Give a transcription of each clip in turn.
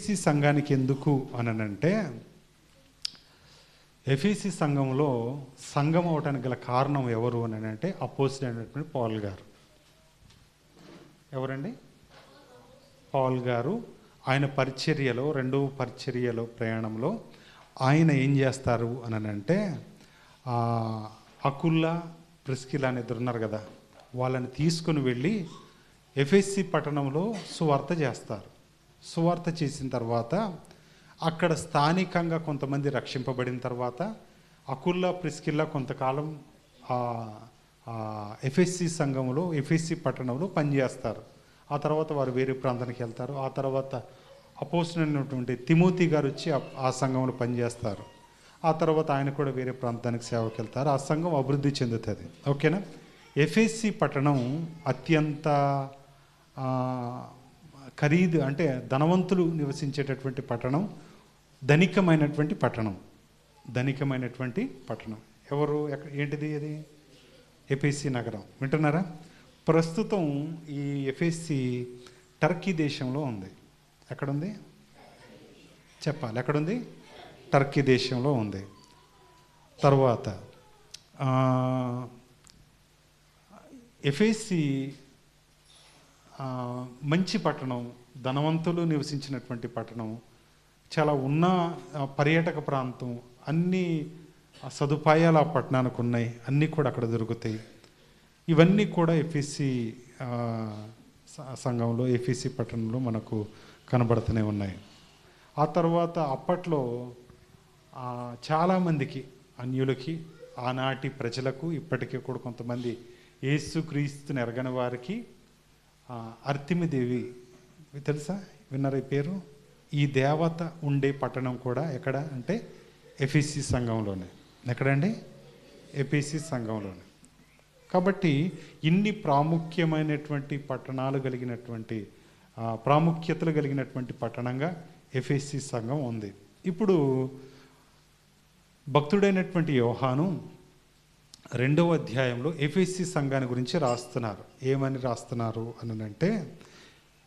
ఎఫెసీ సంఘానికి ఎందుకు అనంటే, ఎఫెసీ సంఘంలో సంఘం అవడానికి గల కారణం ఎవరు అని అంటే అపోజిట్ అయినటువంటి పౌల్ గారు. ఎవరండి? పౌల్ గారు. ఆయన పరిచర్యలో, రెండవ పరిచర్యలో ప్రయాణంలో ఆయన ఏం చేస్తారు అని అంటే, అకుల్లా ప్రిస్కిలా అని ఇద్దరు ఉన్నారు కదా, వాళ్ళని తీసుకుని వెళ్ళి ఎఫెసీ పట్టణంలో సువార్త చేస్తారు. సువార్త చేసిన తర్వాత అక్కడ స్థానికంగా కొంతమంది రక్షింపబడిన తర్వాత అకుల్లా ప్రిస్కిల్లా కొంతకాలం ఎఫెసీ సంఘంలో, ఎఫెసీ పట్టణంలో పనిచేస్తారు. ఆ తర్వాత వారు వేరే ప్రాంతానికి వెళ్తారు. ఆ తర్వాత అపోస్తలుడు అయినటువంటి తిమోతి గారు వచ్చి ఆ సంఘంలో పనిచేస్తారు. ఆ తర్వాత ఆయన కూడా వేరే ప్రాంతానికి సేవకి వెళ్తారు. ఆ సంఘం అభివృద్ధి చెందుతుంది. ఓకేనా? ఎఫెసీ పట్టణం అత్యంత ఖరీదు, అంటే ధనవంతులు నివసించేటటువంటి పట్టణం, ధనికమైనటువంటి పట్టణం. ఎవరు ఏంటిది అది? ఎఫెసీ నగరం. వింటున్నారా? ప్రస్తుతం ఈ ఎఫెసీ టర్కీ దేశంలో ఉంది. ఎక్కడుంది చెప్పాలి? ఎక్కడుంది? టర్కీ దేశంలో ఉంది. తర్వాత ఎఫెసీ మంచి పట్టణం, ధనవంతులు నివసించినటువంటి పట్టణం, చాలా ఉన్న పర్యాటక ప్రాంతం, అన్ని సదుపాయాలు ఆ పట్టణానికి ఉన్నాయి, అన్నీ కూడా అక్కడ దొరుకుతాయి. ఇవన్నీ కూడా ఎఫెసీ సంఘంలో, ఎఫెసీ పట్టణంలో మనకు కనబడుతూనే ఉన్నాయి. ఆ తర్వాత అప్పట్లో చాలామందికి, అన్యులకి, ఆనాటి ప్రజలకు, ఇప్పటికీ కూడా కొంతమంది యేసుక్రీస్తుని ఎరగని వారికి అర్తిమిదేవి తెలుసా? విన్నారా ఈ పేరు? ఈ దేవత ఉండే పట్టణం కూడా ఎక్కడ అంటే ఎఫెసీ సంఘంలోనే. ఎక్కడండి? ఎఫెసీ సంఘంలోనే. కాబట్టి ఇన్ని ప్రాముఖ్యమైనటువంటి పట్టణాలు కలిగినటువంటి, ప్రాముఖ్యతలు కలిగినటువంటి పట్టణంగా ఎఫెసీ సంఘం ఉంది. ఇప్పుడు భక్తుడైనటువంటి యోహాను 2వ అధ్యాయంలో ఎఫెసీ సంఘాన్ని గురించి రాస్తున్నారు. ఏమని రాస్తున్నారు అని అంటే,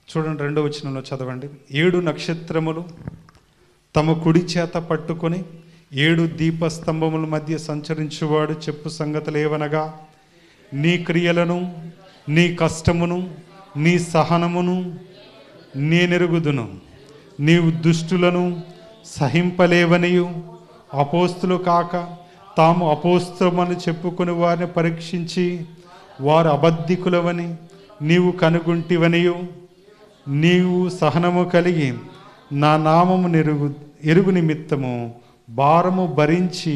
చూడండి 2వ వచనంలో చదవండి. 7 నక్షత్రములు తమ కుడి చేత పట్టుకొని 7 దీపస్తంభముల మధ్య సంచరించువాడు చెప్పు సంగతులు ఏవనగా, నీ క్రియలను, నీ కష్టమును, నీ సహనమును నేనెరుగుదును. నీవు దుష్టులను సహింపలేవనియు, అపోస్తులు కాక తాము అపోస్తలమని చెప్పుకుని వారిని పరీక్షించి వారు అబద్ధికులవని నీవు కనుగొంటివనియు, నీవు సహనము కలిగి నా నామము ఎరుగు నిమిత్తము భారము భరించి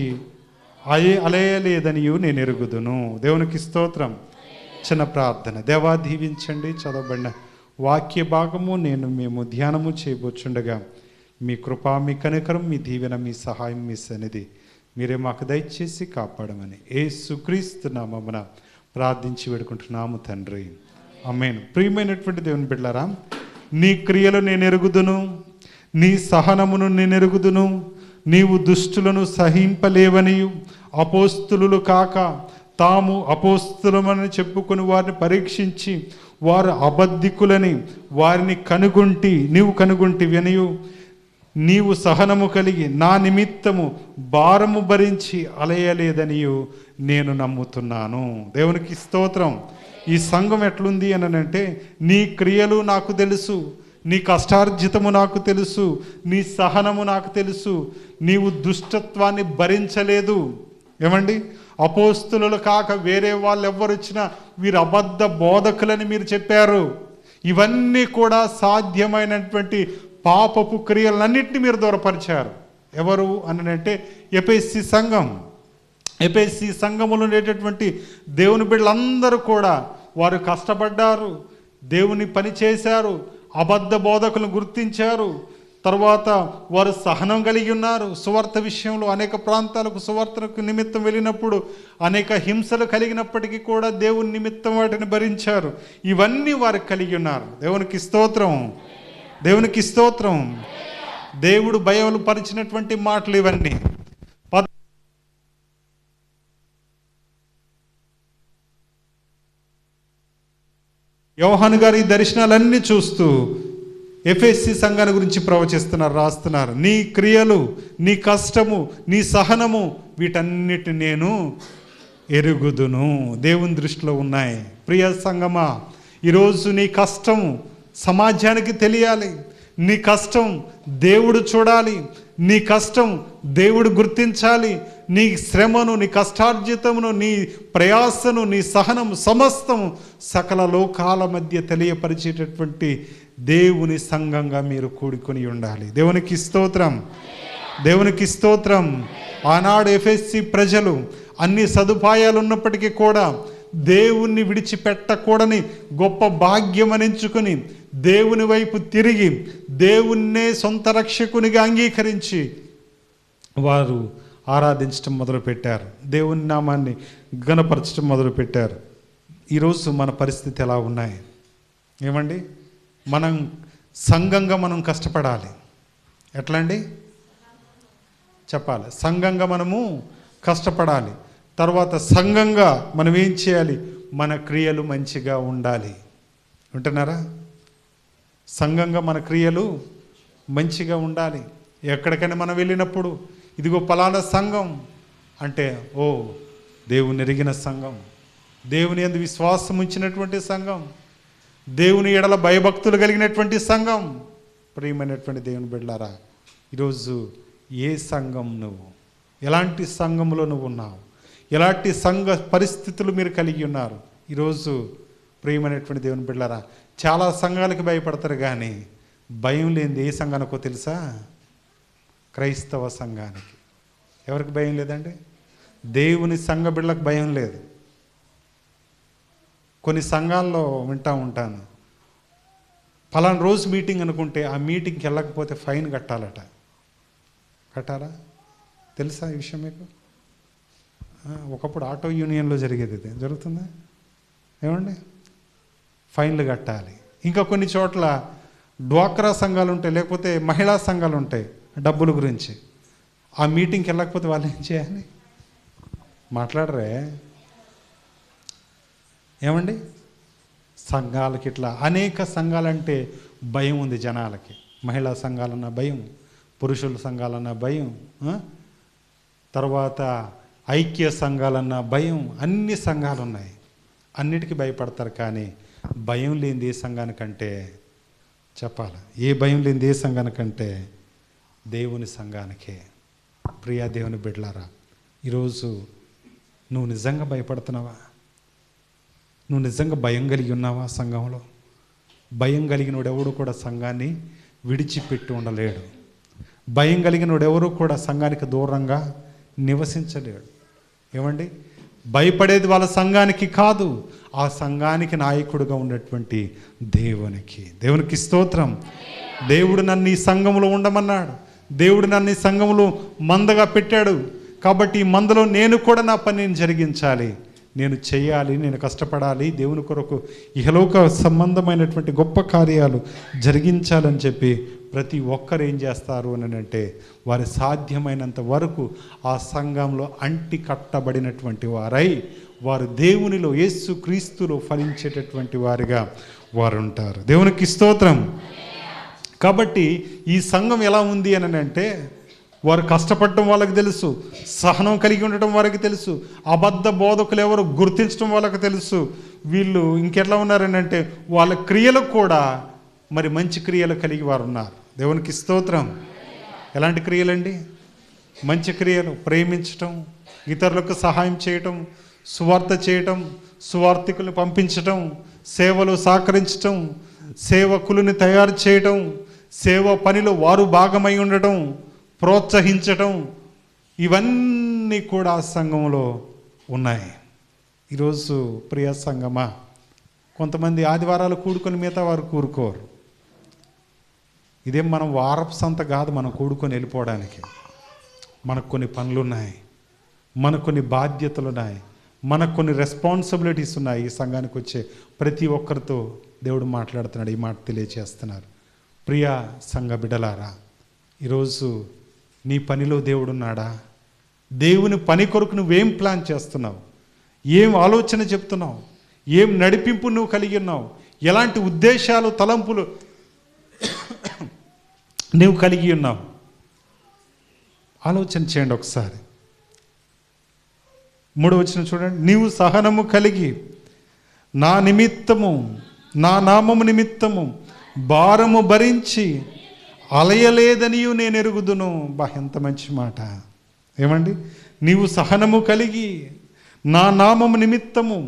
అలయలేదనియు నేను ఎరుగుదును. దేవునికి స్తోత్రం. చిన్న ప్రార్థన. దేవా, దీవించండి చదవబడిన వాక్య భాగము మేము ధ్యానము చేయబోచుండగా మీ కృప, మీ కనికరం, మీ దీవెన, మీ సహాయం, మీ సన్నిధి మీరే మాకు దయచేసి కాపాడమని యేసుక్రీస్తు నామమున ప్రార్థించి వేడుకుంటున్నాము తండ్రి. ఆమేన్. ప్రియమైనటువంటి దేవుని బిడ్డలారా, నీ క్రియలు నేను ఎరుగుదును, నీ సహనమును నేను ఎరుగుదును. నీవు దుష్టులను సహింపలేవనియు, అపోస్తులు కాక తాము అపోస్తులమని చెప్పుకుని వారిని పరీక్షించి వారు అబద్ధికులని వారిని నీవు కనుగొంటివనియు, నీవు సహనము కలిగి నా నిమిత్తము భారము భరించి అలయలేదనియు నేను నమ్ముతున్నాను. దేవునికి స్తోత్రం. ఈ సంఘం ఎట్లుంది అని అంటే, నీ క్రియలు నాకు తెలుసు, నీ కష్టార్జితము నాకు తెలుసు, నీ సహనము నాకు తెలుసు. నీవు దుష్టత్వాన్ని భరించలేదు. ఏమండి? అపోస్తులు కాక వేరే వాళ్ళు ఎవరు వచ్చినా వీరు అబద్ధ బోధకులని మీరు చెప్పారు. ఇవన్నీ కూడా సాధ్యమైనటువంటి పాపపు క్రియలన్నింటినీ మీరు దూరపరిచారు. ఎవరు అని అంటే ఎఫెసీ సంఘం. ఎఫెసీ సంఘములో ఉండేటటువంటి దేవుని బిడ్డలందరూ కూడా వారు కష్టపడ్డారు, దేవుని పని చేశారు, అబద్ధ బోధకులను గుర్తించారు. తర్వాత వారు సహనం కలిగి ఉన్నారు. సువార్త విషయంలో అనేక ప్రాంతాలకు సువార్తకు నిమిత్తం వెళ్ళినప్పుడు అనేక హింసలు కలిగినప్పటికీ కూడా దేవుని నిమిత్తం వాటిని భరించారు. ఇవన్నీ వారు కలిగి ఉన్నారు. దేవునికి స్తోత్రం. దేవునికి స్తోత్రం. దేవుడు బయలుపరిచినటువంటి మాటలు ఇవన్నీ. యోహాను గారు ఈ దర్శనాలన్నీ చూస్తూ ఎఫెసీ సంఘాన్ని గురించి ప్రవచిస్తున్నారు, రాస్తున్నారు. నీ క్రియలు, నీ కష్టము, నీ సహనము వీటన్నిటిని నేను ఎరుగుదును. దేవుని దృష్టిలో ఉన్నాయి. ప్రియ సంగమా, ఈరోజు నీ కష్టం సమాజానికి తెలియాలి. నీ కష్టం దేవుడు చూడాలి. నీ కష్టం దేవుడు గుర్తించాలి. నీ శ్రమను, నీ కష్టార్జితమును, నీ ప్రయాసను, నీ సహనం సమస్తము సకల లోకాల మధ్య తెలియపరిచేటటువంటి దేవుని సంఘంగా మీరు కూడుకొని ఉండాలి. దేవునికి స్తోత్రం, దేవునికి స్తోత్రం. ఆనాడు ఎఫెసీ ప్రజలు అన్ని సదుపాయాలు ఉన్నప్పటికీ కూడా దేవుణ్ణి విడిచిపెట్టకూడని గొప్ప భాగ్యం అనించుకొని దేవుని వైపు తిరిగి దేవుణ్ణే సొంత రక్షకునిగా అంగీకరించి వారు ఆరాధించడం మొదలుపెట్టారు. దేవుని నామాన్ని ఘనపరచడం మొదలుపెట్టారు. ఈరోజు మన పరిస్థితి ఎలా ఉన్నాయి? ఏమండి, మనం సంఘంగా మనం కష్టపడాలి. ఎట్లా అండి చెప్పాలి? సంఘంగా మనము కష్టపడాలి. తర్వాత సంఘంగా మనం ఏం చేయాలి? మన క్రియలు మంచిగా ఉండాలి. వింటున్నారా? సంఘంగా మన క్రియలు మంచిగా ఉండాలి. ఎక్కడికైనా మనం వెళ్ళినప్పుడు ఇదిగో పలానా సంఘం అంటే, ఓ దేవుని ఎరిగిన సంఘం, దేవుని యందు విశ్వాసం ఉంచినటువంటి సంఘం, దేవుని ఎడల భయభక్తులు కలిగినటువంటి సంఘం. ప్రియమైనటువంటి దేవుని బిడ్డలారా, ఈరోజు ఏ సంఘం నువ్వు, ఎలాంటి సంఘంలో నువ్వు ఉన్నావు, ఎలాంటి సంఘ పరిస్థితులు మీరు కలిగి ఉన్నారు? ఈరోజు ప్రియమైనటువంటి దేవుని బిడ్డలారా, చాలా సంఘాలకు భయపడతారు, కానీ భయం లేనిది ఏ సంఘానికో తెలుసా? క్రైస్తవ సంఘానికి. ఎవరికి భయం లేదండి? దేవుని సంఘ బిడ్డలకు భయం లేదు. కొన్ని సంఘాల్లో వింటూ ఉంటాను, ఫలానా రోజు మీటింగ్ అనుకుంటే ఆ మీటింగ్కి వెళ్ళకపోతే ఫైన్ కట్టాలట. కట్టాలా? తెలుసా ఈ విషయం మీకు? ఒకప్పుడు ఆటో యూనియన్లో జరిగేది, ఇది జరుగుతుందా ఏమండి? ఫైన్లు కట్టాలి. ఇంకా కొన్ని చోట్ల డ్వాక్రా సంఘాలు ఉంటాయి, లేకపోతే మహిళా సంఘాలు ఉంటాయి, డబ్బుల గురించి. ఆ మీటింగ్కి వెళ్ళకపోతే వాళ్ళు ఏం చేయాలి? మాట్లాడరే ఏమండి? సంఘాలకి ఇట్లా అనేక సంఘాలంటే భయం ఉంది జనాలకి. మహిళా సంఘాలన్న భయం, పురుషుల సంఘాలన్న భయం, తర్వాత ఐక్య సంఘాలన్న భయం. అన్ని సంఘాలు ఉన్నాయి, అన్నిటికీ భయపడతారు. కానీ భయం లేనిది ఏ సంఘానికంటే చెప్పాలి? ఏ భయం లేనిది ఏ సంఘానికంటే దేవుని సంఘానికే. ప్రియా దేవుని బిడ్డలారా, ఈరోజు నువ్వు నిజంగా భయపడుతున్నావా? నువ్వు నిజంగా భయం కలిగి ఉన్నావా? సంఘంలో భయం కలిగినోడు ఎవడు కూడా సంఘాన్ని విడిచిపెట్టి ఉండలేడు. భయం కలిగినోడు ఎవరు కూడా సంఘానికి దూరంగా నివసించలేడు. ఏమండి, భయపడేది వాళ్ళ సంఘానికి కాదు, ఆ సంఘానికి నాయకుడుగా ఉన్నటువంటి దేవునికి. దేవునికి స్తోత్రం. దేవుడు నన్ను ఈ సంఘంలో ఉండమన్నాడు. దేవుడు నన్ను ఈ సంఘంలో మందగా పెట్టాడు. కాబట్టి ఈ మందలో నేను కూడా నా పనిని జరిగించాలి, నేను చేయాలి, నేను కష్టపడాలి, దేవుని కొరకు ఇహలోక సంబంధమైనటువంటి గొప్ప కార్యాలు జరిగించాలని చెప్పి ప్రతి ఒక్కరు ఏం చేస్తారు అని అంటే, వారి సాధ్యమైనంత వరకు ఆ సంఘంలో అంటి కట్టబడినటువంటి వారై వారు దేవునిలో యేసు క్రీస్తులో ఫలించేటటువంటి వారిగా వారు ఉంటారు. దేవునికి స్తోత్రం. కాబట్టి ఈ సంఘం ఎలా ఉంది అని అంటే, వారు కష్టపడటం వాళ్ళకి తెలుసు, సహనం కలిగి ఉండటం వారికి తెలుసు, అబద్ధ బోధకులు ఎవరు గుర్తించడం వాళ్ళకి తెలుసు. వీళ్ళు ఇంకెట్లా ఉన్నారని అంటే, వాళ్ళ క్రియలకు కూడా మరి మంచి క్రియలు కలిగి వారు ఉన్నారు. దేవునికి స్తోత్రం. ఎలాంటి క్రియలండి? మంచి క్రియలు. ప్రేమించటం, ఇతరులకు సహాయం చేయటం, సువార్త చేయటం, సువార్థికులను పంపించటం, సేవలు సహకరించటం, సేవకులను తయారు చేయటం, సేవ పనిలో వారు భాగమై ఉండటం, ప్రోత్సహించటం, ఇవన్నీ కూడా సంఘంలో ఉన్నాయి. ఈరోజు ప్రియ సంఘమా, కొంతమంది ఆదివారాలు కూడుకొని మిగతా వారు కూరుకోరు. ఇదేం మనం వారపు సంత కాదు మనం కూడుకొని వెళ్ళిపోవడానికి. మనకు కొన్ని పనులు ఉన్నాయి, మనకు కొన్ని బాధ్యతలు ఉన్నాయి, మనకు కొన్ని రెస్పాన్సిబిలిటీస్ ఉన్నాయి. ఈ సంఘానికి వచ్చే ప్రతి ఒక్కరితో దేవుడు మాట్లాడుతున్నాడు, ఈ మాట తెలియచేస్తున్నారు. ప్రియా సంఘ బిడ్డలారా, ఈరోజు నీ పనిలో దేవుడున్నాడా? దేవుని పని కొరకు నువ్వేం ప్లాన్ చేస్తున్నావు? ఏం ఆలోచన చెప్తున్నావు? ఏం నడిపింపు నువ్వు కలిగి ఉన్నావు? ఎలాంటి ఉద్దేశాలు, తలంపులు నీవు కలిగి ఉన్నావు. ఆలోచన చేయండి ఒకసారి. 3వ వచనం చూడండి. నీవు సహనము కలిగి నా నిమిత్తము, నా నామము నిమిత్తము భారము భరించి అలయలేదనియు నేను ఎరుగుదును. ఎంత మంచి మాట. ఏమండి? నీవు సహనము కలిగి నా నామము నిమిత్తము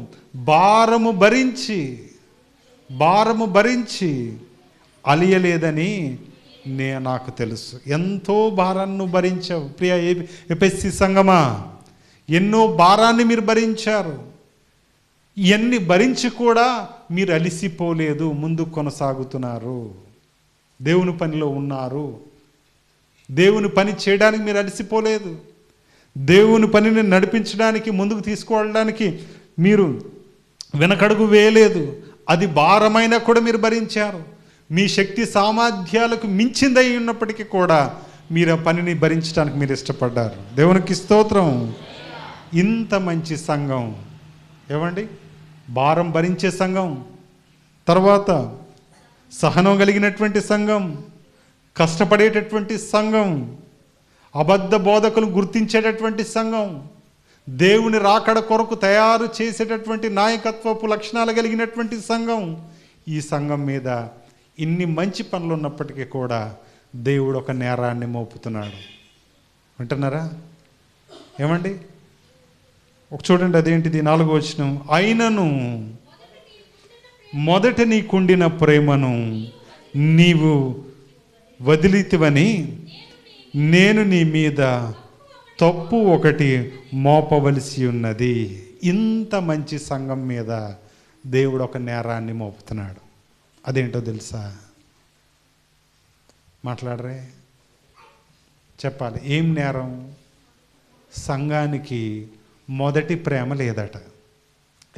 భారము భరించి అలియలేదని నాకు తెలుసు. ఎంతో భారాన్ని భరించావు ప్రియ ఎఫెసీ సంఘమా. ఎన్నో భారాన్ని మీరు భరించారు. ఇవన్నీ భరించి కూడా మీరు అలిసిపోలేదు, ముందుకు కొనసాగుతున్నారు, దేవుని పనిలో ఉన్నారు. దేవుని పని చేయడానికి మీరు అలసిపోలేదు. దేవుని పనిని నడిపించడానికి, ముందుకు తీసుకువెళ్ళడానికి మీరు వెనకడుగు వేయలేదు. అది భారమైనా కూడా మీరు భరించారు. మీ శక్తి సామర్థ్యాలకు మించిందై ఉన్నప్పటికీ కూడా మీరు ఆ పనిని భరించడానికి మీరు ఇష్టపడ్డారు. దేవునికి స్తోత్రం. ఇంత మంచి సంఘం ఏమండి? భారం భరించే సంఘం, తర్వాత సహనం కలిగినటువంటి సంఘం, కష్టపడేటటువంటి సంఘం, అబద్ధ బోధకులు గుర్తించేటటువంటి సంఘం, దేవుని రాకడ కొరకు తయారు చేసేటటువంటి నాయకత్వపు లక్షణాలు కలిగినటువంటి సంఘం. ఈ సంఘం మీద ఇన్ని మంచి పనులు ఉన్నప్పటికీ కూడా దేవుడు ఒక నేరాన్ని మోపుతున్నాడు. వింటున్నారా? ఏమండి? ఒక చూడండి, అదేంటిది? 4వ వచనం. అయినను మొదట నీకుండిన ప్రేమను నీవు వదిలితివని నేను నీ మీద తప్పు ఒకటి మోపవలసి ఉన్నది. ఇంత మంచి సంఘం మీద దేవుడు ఒక నేరాన్ని మోపుతున్నాడు. అదేంటో తెలుసా? మాట్లాడరే, చెప్పాలి. ఏం నేరం? సంఘానికి మొదటి ప్రేమ లేదట.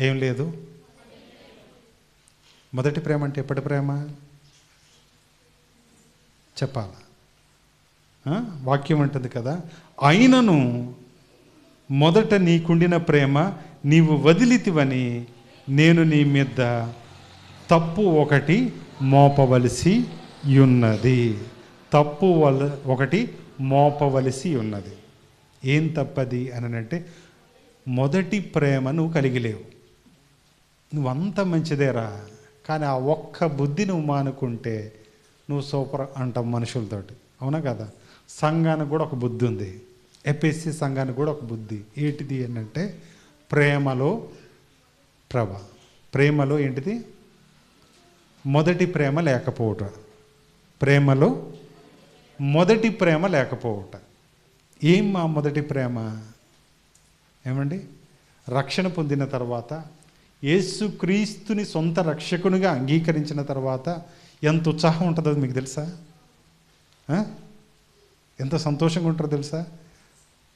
ఏం లేదు? మొదటి ప్రేమ అంటే ఎప్పటి ప్రేమ చెప్పాలా? వాక్యం అంటుంది కదా, అయినను మొదట నీకుండిన ప్రేమ నీవు వదిలితివని నేను నీ మీద తప్పు ఒకటి మోపవలసి ఉన్నది. తప్పు ఒకటి మోపవలసి ఉన్నది. ఏం తప్పది అని అంటే, మొదటి ప్రేమ నువ్వు కలిగి లేవు. నువ్వంత మంచిదేరా, కానీ ఆ ఒక్క బుద్ధి నువ్వు మానుకుంటే నువ్వు సూపర్ అంటావు మనుషులతోటి. అవునా కదా? సంఘానికి కూడా ఒక బుద్ధి ఉంది. ఎఫెసీ సంఘానికి కూడా ఒక బుద్ధి. ఏంటిది అంటే, ప్రేమలో ప్రేమలో ఏంటిది? మొదటి ప్రేమ లేకపోవట. ప్రేమలో మొదటి ప్రేమ లేకపోవట. ఏం మా మొదటి ప్రేమ? ఏమండి? రక్షణ పొందిన తర్వాత, యేసుక్రీస్తుని సొంత రక్షకునిగా అంగీకరించిన తర్వాత ఎంత ఉత్సాహం ఉంటుందో మీకు తెలుసా? ఎంత సంతోషంగా ఉంటుందో తెలుసా?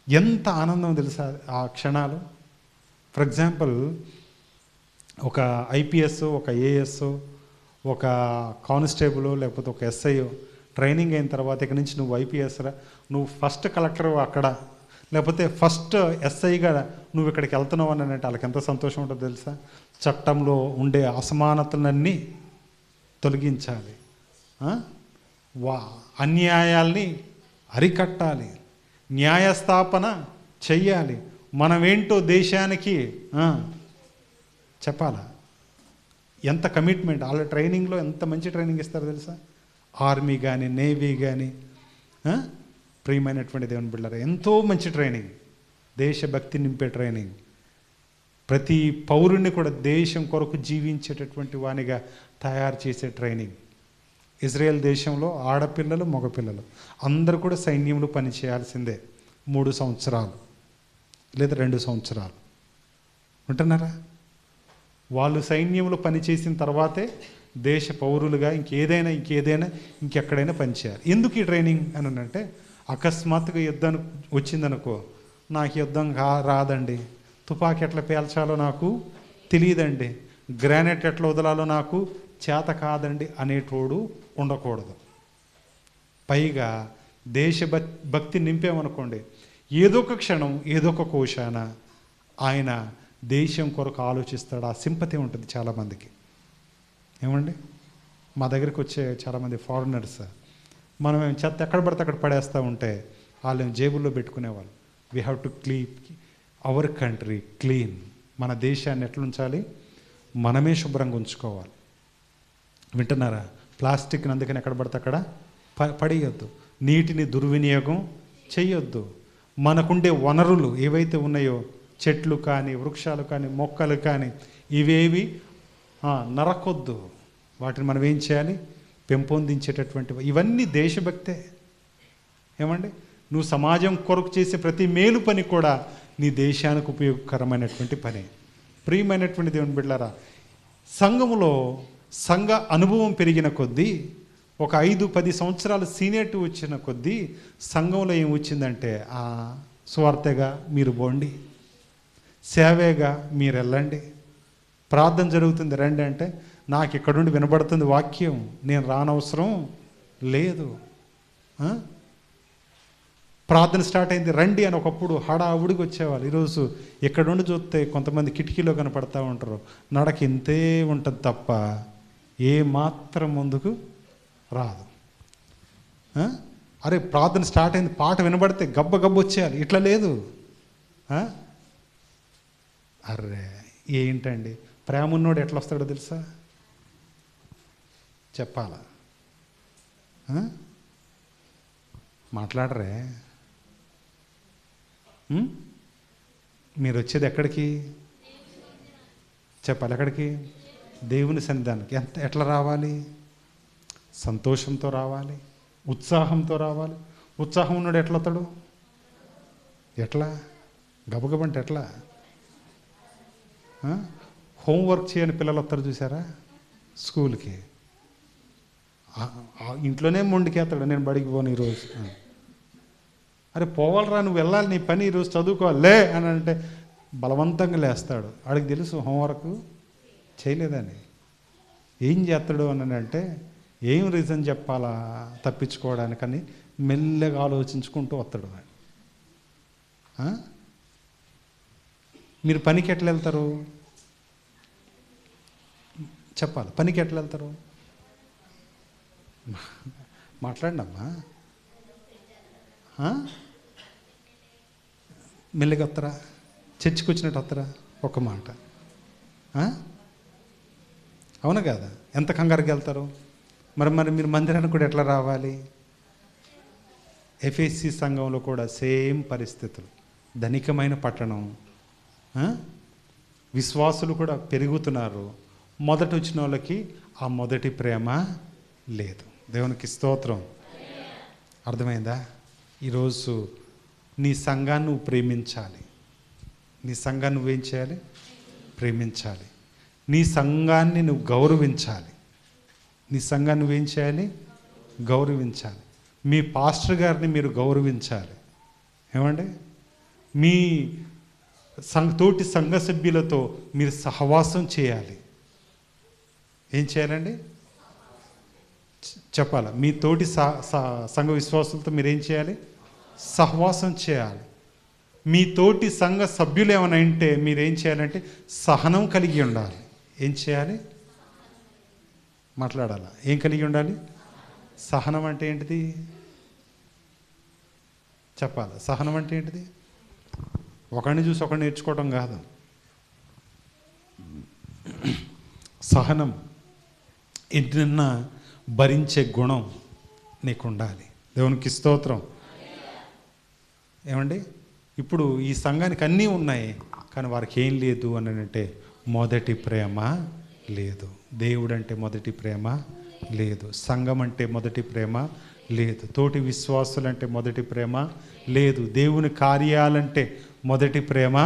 ఎంత ఆనందం తెలుసా ఆ క్షణాలు? ఫర్ ఎగ్జాంపుల్, ఒక ఐపీఎస్, ఒక ఏఎస్, ఒక కానిస్టేబుల్, లేకపోతే ఒక ఎస్ఐ ట్రైనింగ్ అయిన తర్వాత ఇక నుంచి నువ్వు ఐపీఎస్రా, నువ్వు ఫస్ట్ కలెక్టర్ అక్కడ, లేకపోతే ఫస్ట్ ఎస్ఐగా నువ్వు ఇక్కడికి వెళ్తున్నావు అని అంటే వాళ్ళకి ఎంత సంతోషం ఉంటుందో తెలుసా? చట్టంలో ఉండే అసమానతలన్నీ తొలగించాలి, అన్యాయాల్ని అరికట్టాలి, న్యాయస్థాపన చెయ్యాలి, మనమేంటో దేశానికి చెప్పాలా? ఎంత కమిట్మెంట్! వాళ్ళ ట్రైనింగ్లో ఎంత మంచి ట్రైనింగ్ ఇస్తారో తెలుసా? ఆర్మీ కానీ, నేవీ కానీ, ప్రియమైనటువంటి దేవుని బిడ్డలారా, ఎంతో మంచి ట్రైనింగ్, దేశభక్తి నింపే ట్రైనింగ్, ప్రతి పౌరుణ్ణి కూడా దేశం కొరకు జీవించేటటువంటి వానిగా తయారు చేసే ట్రైనింగ్. ఇజ్రాయెల్ దేశంలో ఆడపిల్లలు, మగపిల్లలు అందరూ కూడా సైన్యంలో పనిచేయాల్సిందే. 3 సంవత్సరాలు లేదా 2 సంవత్సరాలు. ఉంటున్నారా? వాళ్ళు సైన్యంలో పనిచేసిన తర్వాతే దేశ పౌరులుగా ఇంకెక్కడైనా పనిచేయాలి. ఎందుకు ఈ ట్రైనింగ్ అని అంటే, అకస్మాత్తుగా యుద్ధం వచ్చిందనుకో, నాకు యుద్ధం రాదండి, తుపాకీ ఎట్లా పేల్చాలో నాకు తెలియదండి, గ్రానైట్ ఎట్లా వదలాలో నాకు చేత కాదండి అనేటోడు ఉండకూడదు. పైగా దేశభక్తి నింపామనుకోండి, ఏదో ఒక క్షణం, ఏదో ఒక కోశాన ఆయన దేశం కొరకు ఆలోచిస్తాడు. ఆ సింపతి ఉంటుంది చాలామందికి. ఏమండి? మా దగ్గరికి వచ్చే చాలామంది ఫారినర్స్ మనం ఏం చెత్త ఎక్కడ పడితే అక్కడ పడేస్తూ ఉంటే వాళ్ళు జేబుల్లో పెట్టుకునేవాళ్ళు. We have to clean our country clean. మన దేశాన్ని ఎట్లా ఉంచాలి? మనమే శుభ్రంగా ఉంచుకోవాలి. వింటున్నారా? ప్లాస్టిక్ని అందుకని ఎక్కడ పడితే అక్కడ పడేయొద్దు. నీటిని దుర్వినియోగం చేయొద్దు. మనకుండే వనరులు ఏవైతే ఉన్నాయో, చెట్లు కానీ, వృక్షాలు కానీ, మొక్కలు కానీ, ఇవేవి నరకొద్దు. వాటిని మనం ఏం చేయాలి? పెంపొందించేటటువంటి ఇవన్నీ దేశభక్తే. ఏమండి? నువ్వు సమాజం కొరకు చేసే ప్రతి మేలు పని కూడా నీ దేశానికి ఉపయోగకరమైనటువంటి పని. ప్రియమైనటువంటి దేవుని బిడ్డలారా, సంఘములో సంఘ అనుభవం పెరిగిన కొద్దీ, ఒక 5-10 సంవత్సరాలు సీనియర్టీ వచ్చిన కొద్దీ సంఘంలో ఏం వచ్చిందంటే, సువార్తగా మీరు పోండి, సేవేగా మీరు వెళ్ళండి, ప్రార్థన జరుగుతుంది రండి అంటే, నాకు ఇక్కడుండి వినబడుతుంది వాక్యం, నేను రానవసరం లేదు. ప్రార్థన స్టార్ట్ అయింది రండి అని ఒకప్పుడు హడావుడికి వచ్చేవాళ్ళు. ఈరోజు ఎక్కడుండి చూస్తే కొంతమంది కిటికీలో కనపడతా ఉంటారు. నడక ఇంతే ఉంటుంది తప్ప ఏ మాత్రం ముందుకు రాదు. అరే ప్రార్థన స్టార్ట్ అయింది, పాట వినబడితే గబ్బ వచ్చేయాలి. ఇట్లా లేదు. అర్రే ఏంటండి, ప్రేమ ఉన్నోడు ఎట్లా వస్తాడో తెలుసా? చెప్పాలా? మాట్లాడరే? మీరు వచ్చేది ఎక్కడికి? చెప్పాలి, ఎక్కడికి? దేవుని సన్నిధానికి. ఎట్లా రావాలి? సంతోషంతో రావాలి, ఉత్సాహంతో రావాలి. ఉత్సాహం ఉన్నాడు ఎట్లా వస్తాడు? ఎట్లా? గబగబంటే ఎట్లా? హోంవర్క్ చేయని పిల్లలు వస్తారు చూసారా స్కూల్కి? ఇంట్లోనే మొండికేస్తాడు, నేను బడికి పోను ఈరోజు. అరే పోవాలరా, నువ్వు వెళ్ళాలి, నీ పని ఈరోజు చదువుకోవాలి లే అని అంటే బలవంతంగా లేస్తాడు. వాడికి తెలుసు హోంవర్క్ చేయలేదని. ఏం చేస్తాడు అని అంటే, ఏం రీజన్ చెప్పాలా తప్పించుకోవడానికని మెల్లగా ఆలోచించుకుంటూ వస్తాడు. మీరు పనికి ఎట్లా వెళ్తారు? చెప్పాలి, పనికి ఎట్లా వెళ్తారు? మాట్లాడినమ్మా. మెల్లిగా వస్తారా? చర్చికి వచ్చినట్టు వస్తారా? ఒక మాట. అవును కదా? ఎంత కంగారుకి వెళ్తారు? మరి మీరు మందిరానికి కూడా ఎట్లా రావాలి? ఎఫ్ఎస్సి సంఘంలో కూడా సేమ్ పరిస్థితులు. ధనికమైన పట్టణం, విశ్వాసులు కూడా పెరుగుతున్నారు. మొదట వచ్చిన వాళ్ళకి ఆ మొదటి ప్రేమ లేదు. దేవునికి స్తోత్రం. అర్థమైందా? ఈరోజు నీ సంఘాన్ని నువ్వు ప్రేమించాలి. నీ సంఘాన్ని నువ్వేం చేయాలి? ప్రేమించాలి. నీ సంఘాన్ని నువ్వు గౌరవించాలి. నీ సంఘాన్ని నువ్వేం చేయాలి? గౌరవించాలి. మీ పాస్టర్ గారిని మీరు గౌరవించాలి. ఏమండి? మీ తోటి సంఘ సభ్యులతో మీరు సహవాసం చేయాలి. ఏం చేయాలండి? చెప్పాలా? మీ తోటి సంఘ విశ్వాసులతో మీరు ఏం చేయాలి? సహవాసం చేయాలి. మీ తోటి సంఘ సభ్యులు ఏమైనా అంటే మీరేం చేయాలంటే సహనం కలిగి ఉండాలి. ఏం చేయాలి? మాట్లాడాలా? ఏం కలిగి ఉండాలి? సహనం అంటే ఏంటిది? చెప్పాలి. సహనం అంటే ఏంటిది? ఒకరిని చూసి ఒకరిని నేర్చుకోవడం కాదు. సహనం ఎన్నన్నా భరించే గుణం నీకు ఉండాలి. దేవునికి స్తోత్రం. ఏమండి? ఇప్పుడు ఈ సంఘానికి అన్నీ ఉన్నాయి, కానీ వారికి ఏం లేదు అని అంటే మొదటి ప్రేమ లేదు. దేవుడు అంటే మొదటి ప్రేమ లేదు. సంఘం అంటే మొదటి ప్రేమ లేదు. తోటి విశ్వాసులంటే మొదటి ప్రేమ లేదు. దేవుని కార్యాలంటే మొదటి ప్రేమ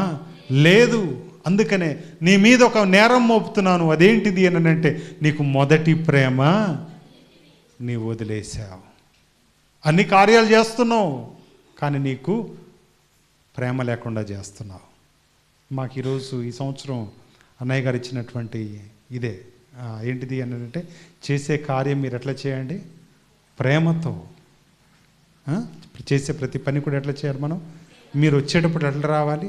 లేదు. అందుకనే నీ మీద ఒక నేరం మోపుతున్నాను. అదేంటిది అని అంటే నీకు మొదటి ప్రేమ నీవు వదిలేసావు. అన్ని కార్యాలు చేస్తున్నావు, కానీ నీకు ప్రేమ లేకుండా చేస్తున్నావు. మాకు ఈరోజు ఈ సంవత్సరం అన్నయ్య గారు ఇచ్చినటువంటి ఇదే ఏంటిది అని అంటే, చేసే కార్యం మీరు ఎట్లా చేయండి? ప్రేమతో. చేసే ప్రతి పని కూడా ఎట్లా చేయాలి? మనం మీరు వచ్చేటప్పుడు ఎట్లా రావాలి?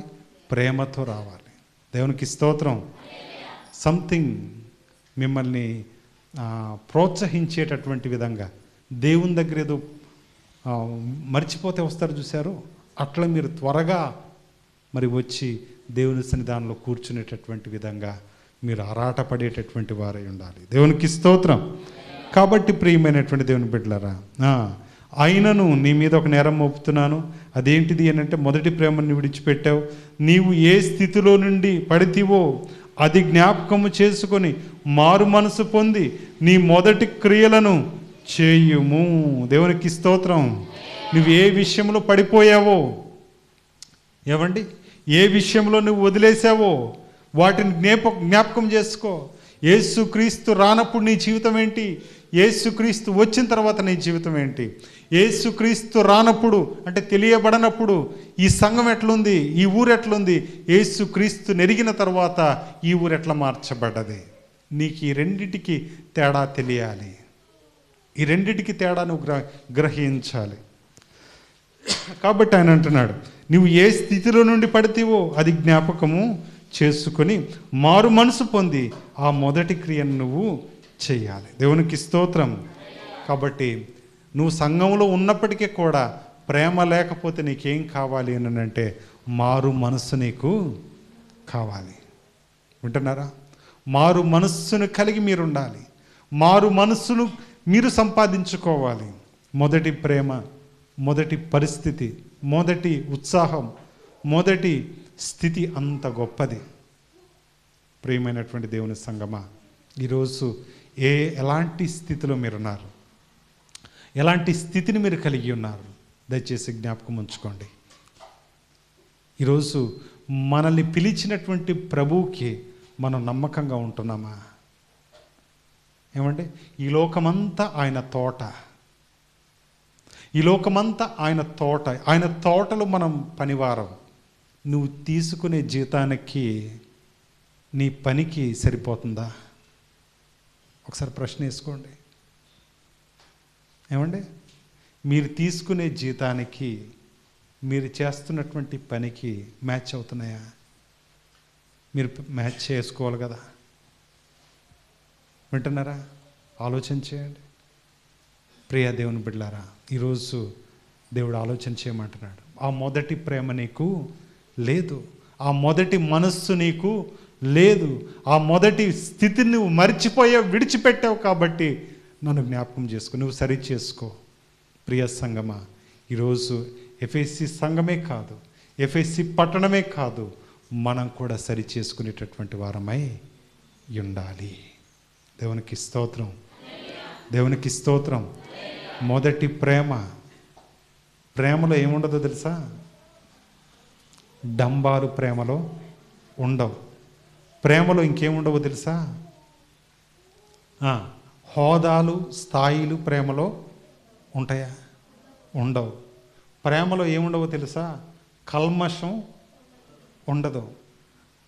ప్రేమతో రావాలి. దేవునికి స్తోత్రం. సంథింగ్ మిమ్మల్ని ప్రోత్సహించేటటువంటి విధంగా దేవుని దగ్గర ఏదో మర్చిపోతే వస్తారు చూశారు, అట్లా మీరు త్వరగా మరి వచ్చి దేవుని సన్నిధానంలో కూర్చునేటటువంటి విధంగా మీరు ఆరాటపడేటటువంటి వారై ఉండాలి. దేవునికి స్తోత్రం. కాబట్టి ప్రియమైనటువంటి దేవుని బిడ్డలారా, అయినను నీ మీద ఒక నేరం మోపుతున్నాను. అదేంటిది అని అంటే, మొదటి ప్రేమను విడిచిపెట్టావు. నీవు ఏ స్థితిలో నుండి పడితివో అది జ్ఞాపకము చేసుకొని మారు మనసు పొంది నీ మొదటి క్రియలను చేయుము. దేవునికి స్తోత్రం. నువ్వు ఏ విషయంలో పడిపోయావో, ఏమండి, ఏ విషయంలో నువ్వు వదిలేసావో వాటిని జ్ఞాపకం చేసుకో. యేసుక్రీస్తు రానప్పుడు నీ జీవితం ఏంటి, యేసుక్రీస్తు వచ్చిన తర్వాత నీ జీవితం ఏంటి? యేసుక్రీస్తు రానప్పుడు అంటే తెలియబడనప్పుడు ఈ సంఘం ఎట్లుంది, ఈ ఊరు ఎట్లుంది, యేసుక్రీస్తు నెరిగిన తర్వాత ఈ ఊరు ఎట్లా మార్చబడ్డది? నీకు ఈ రెండిటికి తేడా తెలియాలి. ఈ రెండిటికి తేడా నువ్వు గ్రహించాలి. కాబట్టి ఆయన అంటున్నాడు, నువ్వు ఏ స్థితిలో నుండి పడితేవో అది జ్ఞాపకము చేసుకొని మారు మనసు పొంది ఆ మొదటి క్రియను నువ్వు చెయ్యాలి. దేవునికి స్తోత్రం. కాబట్టి నువ్వు సంఘంలో ఉన్నప్పటికీ కూడా ప్రేమ లేకపోతే నీకేం కావాలి అని అంటే మారు మనస్సు నీకు కావాలి. వింటున్నారా? మారు మనస్సును కలిగి మీరు ఉండాలి. మారు మనస్సును మీరు సంపాదించుకోవాలి. మొదటి ప్రేమ, మొదటి పరిస్థితి, మొదటి ఉత్సాహం, మొదటి స్థితి అంత గొప్పది. ప్రియమైనటువంటి దేవుని సంగమా, ఈరోజు ఎలాంటి స్థితిలో మీరున్నారు, ఎలాంటి స్థితిని మీరు కలిగి ఉన్నారు, దయచేసి జ్ఞాపకం ఉంచుకోండి. ఈరోజు మనల్ని పిలిచినటువంటి ప్రభువుకి మనం నమ్మకంగా ఉంటున్నామా? ఏమంటే ఈ లోకమంతా ఆయన తోట, ఈ లోకమంతా ఆయన తోట, ఆయన తోటలో మనం పనివారం. నువ్వు తీసుకునే జీతానికి నీ పనికి సరిపోతుందా? ఒకసారి ప్రశ్న వేసుకోండి. ఏమండి, మీరు తీసుకునే జీతానికి మీరు చేస్తున్నటువంటి పనికి మ్యాచ్ అవుతున్నాయా? మీరు మ్యాచ్ చేసుకోవాలి కదా. వింటున్నారా? ఆలోచన చేయండి. ప్రియ దేవుని బిడ్డలారా, ఈరోజు దేవుడు ఆలోచన చేయమంటున్నాడు. ఆ మొదటి ప్రేమ నీకు లేదు, ఆ మొదటి మనస్సు నీకు లేదు, ఆ మొదటి స్థితిని నువ్వు మర్చిపోయావు, విడిచిపెట్టావు. కాబట్టి నన్ను జ్ఞాపకం చేసుకో, నువ్వు సరి చేసుకో. ప్రియ సంగమా, ఈరోజు ఎఫ్ఎస్సి సంఘమే కాదు, ఎఫ్ఎస్సి పట్టణమే కాదు, మనం కూడా సరి చేసుకునేటటువంటి వారమై ఉండాలి. దేవునికి స్తోత్రం, దేవునికి స్తోత్రం. మొదటి ప్రేమ, ప్రేమలో ఏముండదో తెలుసా? డంబాలు ప్రేమలో ఉండవు. ప్రేమలో ఇంకేముండవో తెలుసా? హోదాలు, స్థాయిలు ప్రేమలో ఉంటాయా? ఉండవు. ప్రేమలో ఏముండవో తెలుసా? కల్మషం ఉండదు.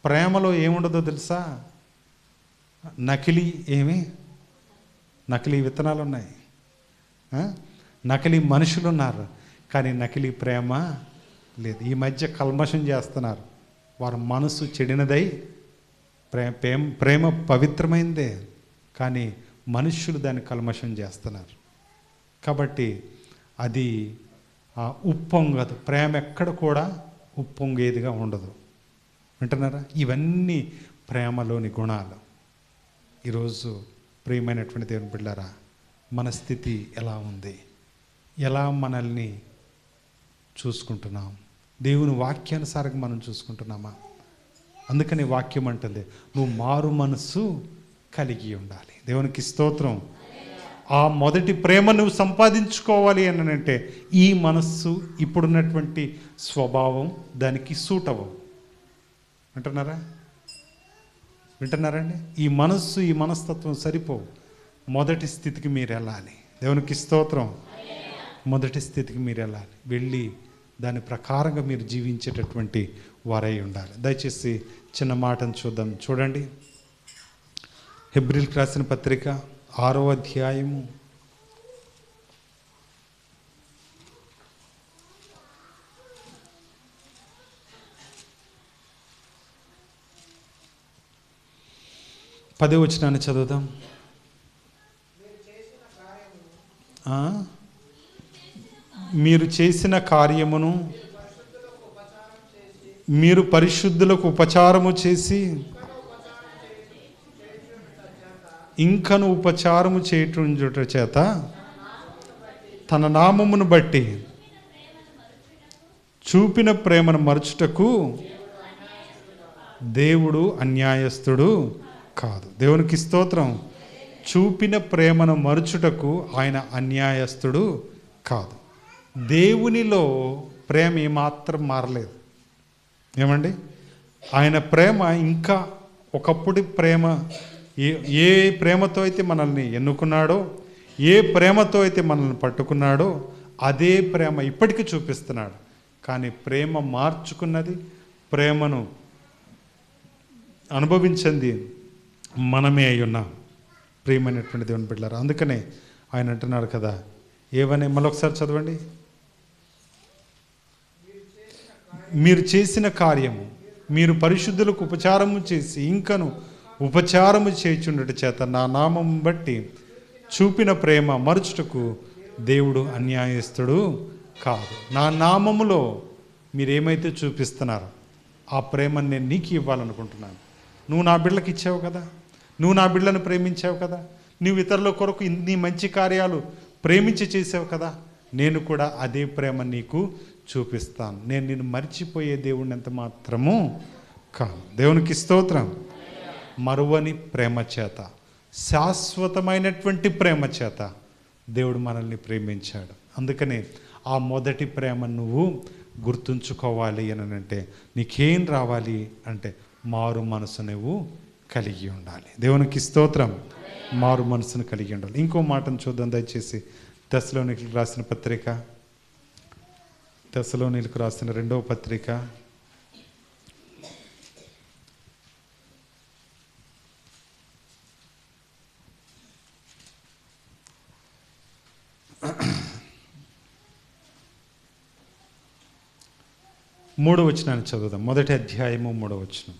ప్రేమలో ఏముండదో తెలుసా? నకిలీ విత్తనాలు ఉన్నాయి, నకిలీ మనుషులు ఉన్నారు, కానీ నకిలీ ప్రేమ లేదు. ఈ మధ్య కల్మషం చేస్తున్నారు. వారి మనసు చెడినదై, ప్రేమ పవిత్రమైందే, కానీ మనుష్యులు దాన్ని కల్మషం చేస్తున్నారు. కాబట్టి అది ఉప్పొంగదు. ప్రేమ ఎక్కడ కూడా ఉప్పొంగేదిగా ఉండదు. వింటున్నారా? ఇవన్నీ ప్రేమలోని గుణాలు. ఈరోజు ప్రియమైనటువంటి దేవుని బిడ్డలారా, మన స్థితి ఎలా ఉంది? ఎలా మనల్ని చూసుకుంటున్నాం? దేవుని వాక్యానుసారంగా మనం చూసుకుంటున్నామా? అందుకని వాక్యం అంటుంది, నువ్వు మారు మనస్సు కలిగి ఉండాలి. దేవునికి స్తోత్రం. ఆ మొదటి ప్రేమ నువ్వు సంపాదించుకోవాలి అని అంటే ఈ మనస్సు, ఇప్పుడున్నటువంటి స్వభావం దానికి సూట్ అవ్వవు. వింటున్నారండి? ఈ మనస్సు, ఈ మనస్తత్వం సరిపోవు. మొదటి స్థితికి మీరు వెళ్ళాలి. దేవునికి స్తోత్రం. మొదటి స్థితికి మీరు వెళ్ళాలి. వెళ్ళి దాని ప్రకారంగా మీరు జీవించేటటువంటి వారై ఉండాలి. దయచేసి చిన్న మాటను చూద్దాం. చూడండి, హెబ్రీయులకు రాసిన పత్రిక 6వ అధ్యాయము 10వ వచనాన్ని చదువుదాం. మీరు చేసిన కార్యమును మీరు పరిశుద్ధులకు ఉపచారము చేసి ఇంకను ఉపచారము చేయుట చేత తన నామమును బట్టి చూపిన ప్రేమను మరచుటకు దేవుడు అన్యాయస్తుడు కాదు. దేవునికి స్తోత్రం. చూపిన ప్రేమను మరచుటకు ఆయన అన్యాయస్తుడు కాదు. దేవునిలో ప్రేమ ఏమాత్రం మారలేదు. ఏమండి, ఆయన ప్రేమ ఇంకా ఒకప్పుడు ప్రేమ ఏ ప్రేమతో అయితే మనల్ని ఎన్నుకున్నాడో, ఏ ప్రేమతో అయితే మనల్ని పట్టుకున్నాడో అదే ప్రేమ ఇప్పటికీ చూపిస్తున్నాడు. కానీ ప్రేమ మార్చుకున్నది, ప్రేమను అనుభవించింది మనమే అయి ఉన్నాం. ప్రియమైనటువంటి దేవుని బిడ్డలారా, అందుకనే ఆయన అంటున్నాడు కదా, ఏవని మరొకసారి చదవండి. మీరు చేసిన కార్యము మీరు పరిశుద్ధులకు ఉపచారము చేసి ఇంకను ఉపచారము చేయుచుండుట చేత నా నామం బట్టి చూపిన ప్రేమ మరచుటకు దేవుడు అన్యాయస్తుడు కాదు. నా నామములో మీరేమైతే చూపిస్తున్నారో ఆ ప్రేమను నేను నీకు ఇవ్వాలనుకుంటున్నాను. నువ్వు నా బిడ్డలకు ఇచ్చావు కదా, నువ్వు నా బిడ్డలను ప్రేమించావు కదా, నువ్వు ఇతరుల కొరకు ఇన్ని మంచి కార్యాలు ప్రేమించి చేసావు కదా, నేను కూడా అదే ప్రేమ నీకు చూపిస్తాను. నేను నిన్ను మర్చిపోయే దేవుడిని ఎంత మాత్రము కాదు. దేవునికి స్తోత్రం. మరువని ప్రేమ చేత, శాశ్వతమైనటువంటి ప్రేమ చేత దేవుడు మనల్ని ప్రేమించాడు. అందుకనే ఆ మొదటి ప్రేమ నువ్వు గుర్తుంచుకోవాలి అని అంటే నీకేం రావాలి అంటే మారు మనసు నువ్వు కలిగి ఉండాలి. దేవునికి స్తోత్రం. మారు మనసును కలిగి ఉండాలి. ఇంకో మాటను చూద్దాం దయచేసి. తెస్సలోనికీయులకు రాసిన పత్రిక, తెస్సలోనికీయులకు రాసిన 2వ పత్రిక 3వ వచనాన్ని చదువుదాం. 1వ అధ్యాయము 3వ వచనం.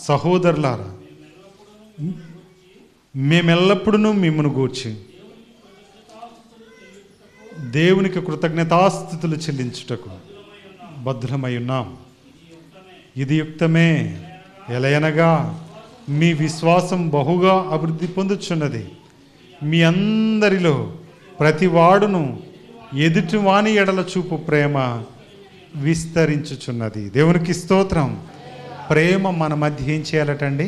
సహోదరులారా, మేమెల్లప్పుడూ మిమ్మల్ని గూర్చి దేవునికి కృతజ్ఞతాస్తుతులు చెల్లించుటకు బద్ధులమై ఉన్నాం. ఇది యుక్తమే. ఎలయనగా మీ విశ్వాసం బహుగా అభివృద్ధి పొందుచున్నది. మీ అందరిలో ప్రతి వాడును ఎదుటి వాని ఎడల చూపు ప్రేమ విస్తరించుచున్నది. దేవునికి స్తోత్రం. ప్రేమ మన మధ్య ఏం చేయాలటండి?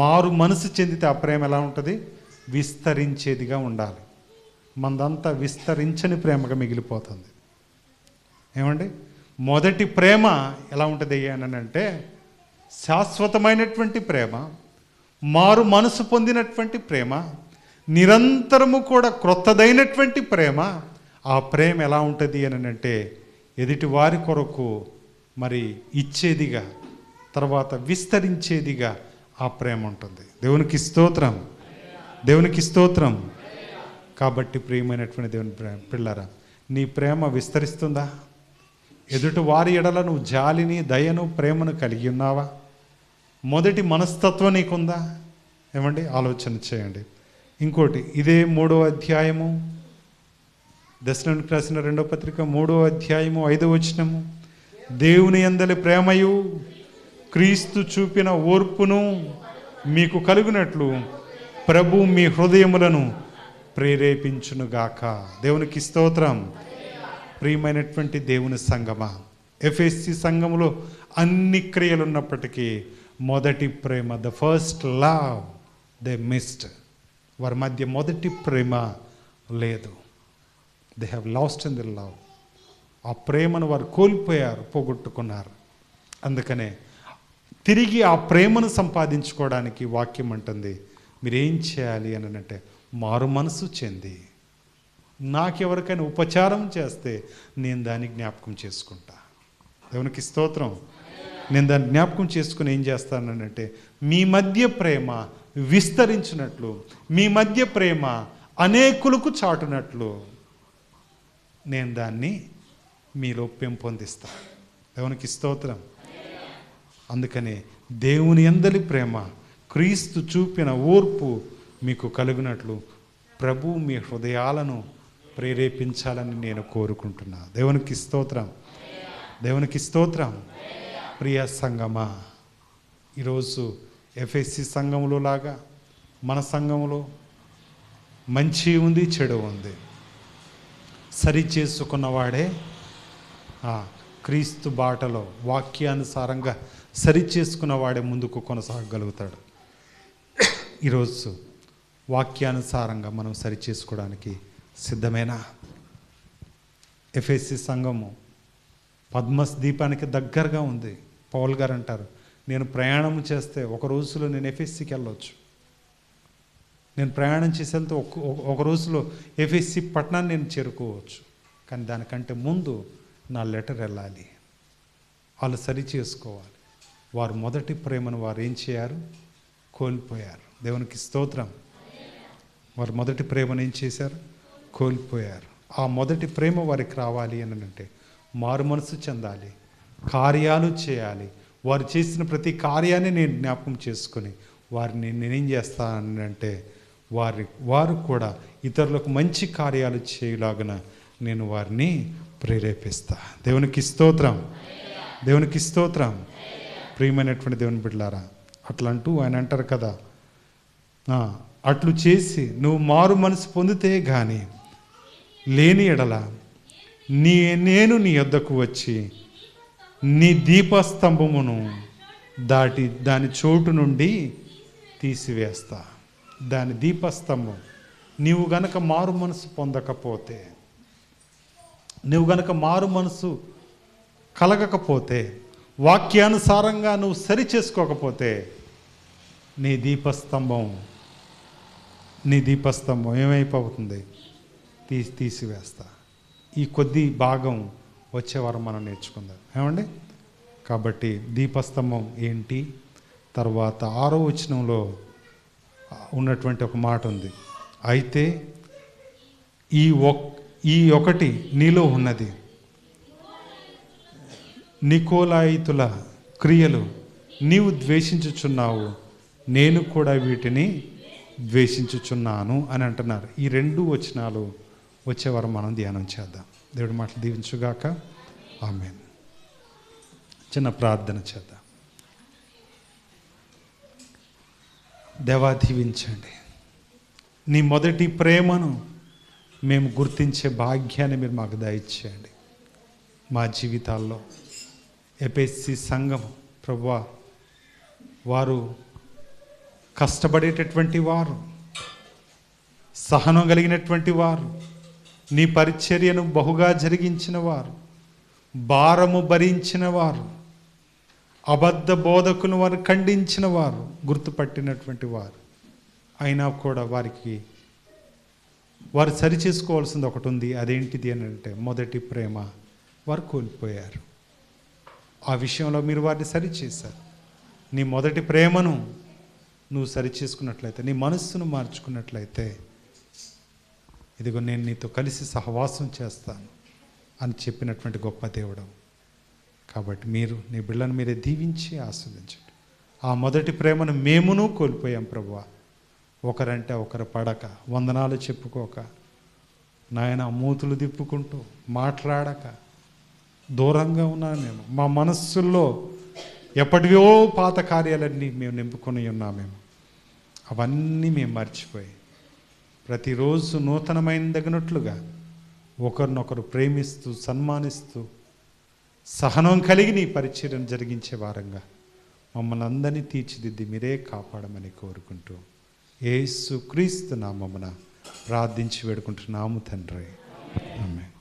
మారు మనసు చెందితే ఆ ప్రేమ ఎలా ఉంటుంది? విస్తరించేదిగా ఉండాలి. మనదంతా విస్తరించని ప్రేమగా మిగిలిపోతుంది. ఏమండి, మొదటి ప్రేమ ఎలా ఉంటుంది అని అంటే శాశ్వతమైనటువంటి ప్రేమ, మారు మనసు పొందినటువంటి ప్రేమ, నిరంతరము కూడా క్రొత్తదైనటువంటి ప్రేమ. ఆ ప్రేమ ఎలా ఉంటుంది అని అంటే ఎదుటి వారి కొరకు మరి ఇచ్చేదిగా, తర్వాత విస్తరించేదిగా ఆ ప్రేమ ఉంటుంది. దేవునికి స్తోత్రం. దేవునికి స్తోత్రం. కాబట్టి ప్రియమైనటువంటి దేవుని పిల్లరా, నీ ప్రేమ విస్తరిస్తుందా? ఎదుటి వారి ఎడల నువ్వు జాలిని, దయను, ప్రేమను కలిగి ఉన్నావా? మొదటి మనస్తత్వం నీకుందా? ఏమండి, ఆలోచన చేయండి. ఇంకోటి, ఇదే 3వ అధ్యాయము, దశలోనికి రాసిన 2వ పత్రిక 3వ అధ్యాయము 5వ వచనము. దేవుని యందలి ప్రేమయు క్రీస్తు చూపిన ఓర్పును మీకు కలుగునట్లు ప్రభు మీ హృదయములను ప్రేరేపించునుగాక. దేవునికి స్తోత్రం. ప్రియమైనటువంటి దేవుని సంగమా, ఎఫెసీ సంఘములో అన్ని క్రియలు ఉన్నప్పటికీ మొదటి ప్రేమ, the first love they missed. వారి మధ్య మొదటి ప్రేమ లేదు. They have lost in the love. ఆ ప్రేమను వారు కోల్పోయారు, పోగొట్టుకున్నారు. అందుకనే తిరిగి ఆ ప్రేమను సంపాదించుకోవడానికి వాక్యం అంటుంది మీరేం చేయాలి అని అంటే మారు మనసు చెంది, నాకెవరికైనా ఉపచారం చేస్తే నేను దాన్ని జ్ఞాపకం చేసుకుంటా. దేవునికి స్తోత్రం. నేను దాన్ని జ్ఞాపకం చేసుకుని ఏం చేస్తానంటే మీ మధ్య ప్రేమ విస్తరించినట్లు, మీ మధ్య ప్రేమ అనేకులకు చాటునట్లు నేను దాన్ని మీలో పెంపొందిస్తాను. దేవునికి స్తోత్రం. అందుకనే దేవుని యందలి ప్రేమ, క్రీస్తు చూపిన ఓర్పు మీకు కలుగునట్లు ప్రభు మీ హృదయాలను ప్రేరేపించాలని నేను కోరుకుంటున్నా. దేవునికి స్తోత్రం, దేవునికి స్తోత్రం. ప్రియ సంగమా, ఈరోజు ఎఫ్ఎస్సి సంఘంలో లాగా మన సంఘంలో మంచి ఉంది, చెడు ఉంది. సరి చేసుకున్నవాడే క్రీస్తు బాటలో వాక్యానుసారంగా సరి చేసుకున్నవాడే ముందుకు కొనసాగలుగుతాడు. ఈరోజు వాక్యానుసారంగా మనం సరి చేసుకోవడానికి సిద్ధమేనా? ఎఫ్ఎస్సి సంఘము పద్మస్ దీపానికి దగ్గరగా ఉంది. పౌల్ గారు అంటారు, నేను ప్రయాణం చేస్తే ఒక రోజులో నేను ఎఫ్ఎస్సికి వెళ్ళవచ్చు. నేను ప్రయాణం చేసేంత ఒక రోజులో ఎఫ్ఎస్సి పట్టణాన్ని నేను చేరుకోవచ్చు. కానీ దానికంటే ముందు నా లెటర్ వెళ్ళాలి. వాళ్ళు సరి చేసుకోవాలి. వారు మొదటి ప్రేమను వారు ఏం చేయారు? కోల్పోయారు. దేవునికి స్తోత్రం. వారు మొదటి ప్రేమను ఏం చేశారు? కోల్పోయారు. ఆ మొదటి ప్రేమ వారికి రావాలి అని అంటే మారు మనసు చెందాలి, కార్యాలు చేయాలి. వారు చేసిన ప్రతి కార్యాన్ని నేను జ్ఞాపకం చేసుకొని వారిని నేనేం చేస్తానంటే వారు కూడా ఇతరులకు మంచి కార్యాలు చేయలాగున నేను వారిని ప్రేరేపిస్తా. దేవునికి స్తోత్రం, దేవునికి స్తోత్రం. ప్రియమైనటువంటి దేవుని బిడ్డలారా, అట్లా అంటూ ఆయన అంటారు కదా, అట్లు చేసి నువ్వు మారు మనసు పొందితే కానీ లేని ఎడల నేను నీ యొద్దకు వచ్చి నీ దీపస్తంభమును దాటి దాని చోటు నుండి తీసివేస్తా. దాని దీపస్తంభం నీవు గనక మారు మనసు పొందకపోతే, నువ్వు గనక మారు మనసు కలగకపోతే, వాక్యానుసారంగా నువ్వు సరి చేసుకోకపోతే నీ దీపస్తంభం ఏమైపోతుంది? తీసివేస్తా. ఈ కొద్ది భాగం వచ్చేవారం మనం నేర్చుకుందాం, ఏమండి? కాబట్టి దీపస్తంభం ఏంటి? తర్వాత 6వ వచనంలో ఉన్నటువంటి ఒక మాట ఉంది. అయితే ఈ ఒకటి నీలో ఉన్నది, నికోలాయితుల క్రియలు నీవు ద్వేషించుచున్నావు, నేను కూడా వీటిని ద్వేషించుచున్నాను అని అంటున్నారు. ఈ 2 వచనాలు వచ్చేవారం మనం ధ్యానం చేద్దాం. దేవుడి మాటలు దీవించుగాక. ఆమేన్. చిన్న ప్రార్థన చేద్దాం. దేవా, దీవించండి. నీ మొదటి ప్రేమను మేము గుర్తించే భాగ్యాన్ని మీరు మాకు దయచేయండి. మా జీవితాల్లో ఎఫ్ఎస్సి సంఘం ప్రభువా, వారు కష్టపడేటటువంటి వారు, సహనం కలిగినటువంటి వారు, నీ పరిచర్యను బహుగా జరిగించిన వారు, భారము భరించిన వారు, అబద్ధ బోధకులను వారు ఖండించిన వారు, గుర్తుపట్టినటువంటి వారు. అయినా కూడా వారు సరి చేసుకోవాల్సింది ఒకటి ఉంది. అదేంటిది అని అంటే మొదటి ప్రేమ వారు కోల్పోయారు. ఆ విషయంలో మీరు వారిని సరిచేశారు. నీ మొదటి ప్రేమను నువ్వు సరి చేసుకున్నట్లయితే, నీ మనస్సును మార్చుకున్నట్లయితే, ఇదిగో నేను నీతో కలిసి సహవాసం చేస్తాను అని చెప్పినటువంటి గొప్ప దేవుడు. కాబట్టి మీరు నీ బిడ్డలను మీరే దీవించి ఆస్వాదించండి. ఆ మొదటి ప్రేమను మేమును కోల్పోయాం ప్రభువా. ఒకరంటే ఒకరు పడక, వందనాలు చెప్పుకోక, నాయన మూతులు తిప్పుకుంటూ, మాట్లాడక దూరంగా ఉన్నాను మేము. మా మనస్సుల్లో ఎప్పటివో పాత కార్యాలన్నీ మేము నింపుకొని ఉన్నామేమో. అవన్నీ మేము మర్చిపోయి ప్రతిరోజు నూతనమైనదగినట్లుగా ఒకరినొకరు ప్రేమిస్తూ, సన్మానిస్తూ, సహనం కలిగి నీ పరిచర్యను జరిగించే వారంగా మమ్మల్ని అందరినీ తీర్చిదిద్ది మీరే కాపాడమని కోరుకుంటూ యేసు క్రీస్తు నామమున ప్రార్థించి వేడుకుంటున్నాము తండ్రి. ఆమేన్.